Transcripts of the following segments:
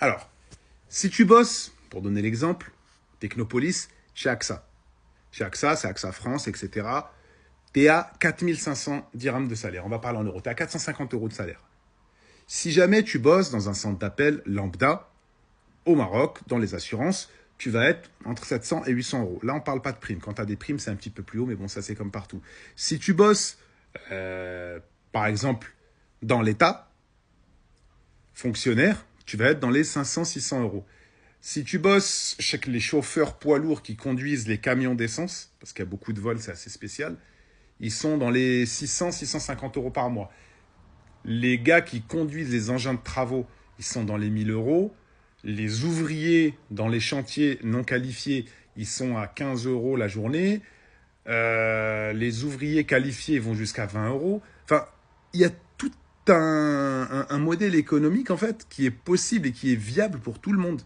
Alors, si tu bosses, pour donner l'exemple, Technopolis, chez AXA. Chez AXA, c'est AXA France, etc. Tu es à 4500 dirhams de salaire. On va parler en euros. Tu es à 450 euros de salaire. Si jamais tu bosses dans un centre d'appel lambda, au Maroc, dans les assurances, tu vas être entre 700 et 800 euros. Là, on ne parle pas de primes. Quand tu as des primes, c'est un petit peu plus haut, mais bon, ça, c'est comme partout. Si tu bosses, par exemple, dans l'État, fonctionnaire, tu vas être dans les 500-600 euros. Si tu bosses chez les chauffeurs poids lourds qui conduisent les camions d'essence, parce qu'il y a beaucoup de vols, c'est assez spécial, ils sont dans les 600-650 euros par mois. Les gars qui conduisent les engins de travaux, ils sont dans les 1000 euros. Les ouvriers dans les chantiers non qualifiés, ils sont à 15 euros la journée. Les ouvriers qualifiés vont jusqu'à 20 euros. Enfin, il y a tout un modèle économique, en fait, qui est possible et qui est viable pour tout le monde.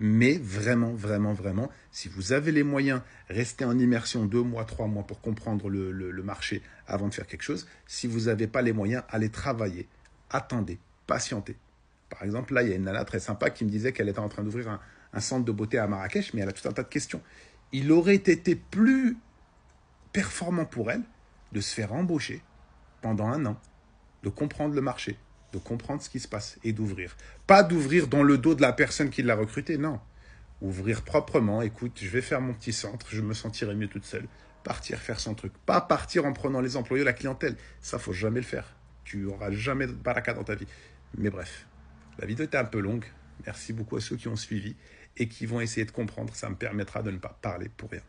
Mais vraiment, vraiment, vraiment, si vous avez les moyens, restez en immersion 2 mois, 3 mois pour comprendre le marché avant de faire quelque chose. Si vous n'avez pas les moyens, allez travailler, attendez, patientez. Par exemple, là, il y a une nana très sympa qui me disait qu'elle était en train d'ouvrir un centre de beauté à Marrakech, mais elle a tout un tas de questions. Il aurait été plus performant pour elle de se faire embaucher pendant 1 an, de comprendre le marché, de comprendre ce qui se passe et d'ouvrir. Pas d'ouvrir dans le dos de la personne qui l'a recruté, non. Ouvrir proprement, écoute, je vais faire mon petit centre, je me sentirai mieux toute seule. Partir faire son truc. Pas partir en prenant les employés, la clientèle. Ça, faut jamais le faire. Tu auras jamais de baraka dans ta vie. Mais bref, la vidéo était un peu longue. Merci beaucoup à ceux qui ont suivi et qui vont essayer de comprendre. Ça me permettra de ne pas parler pour rien.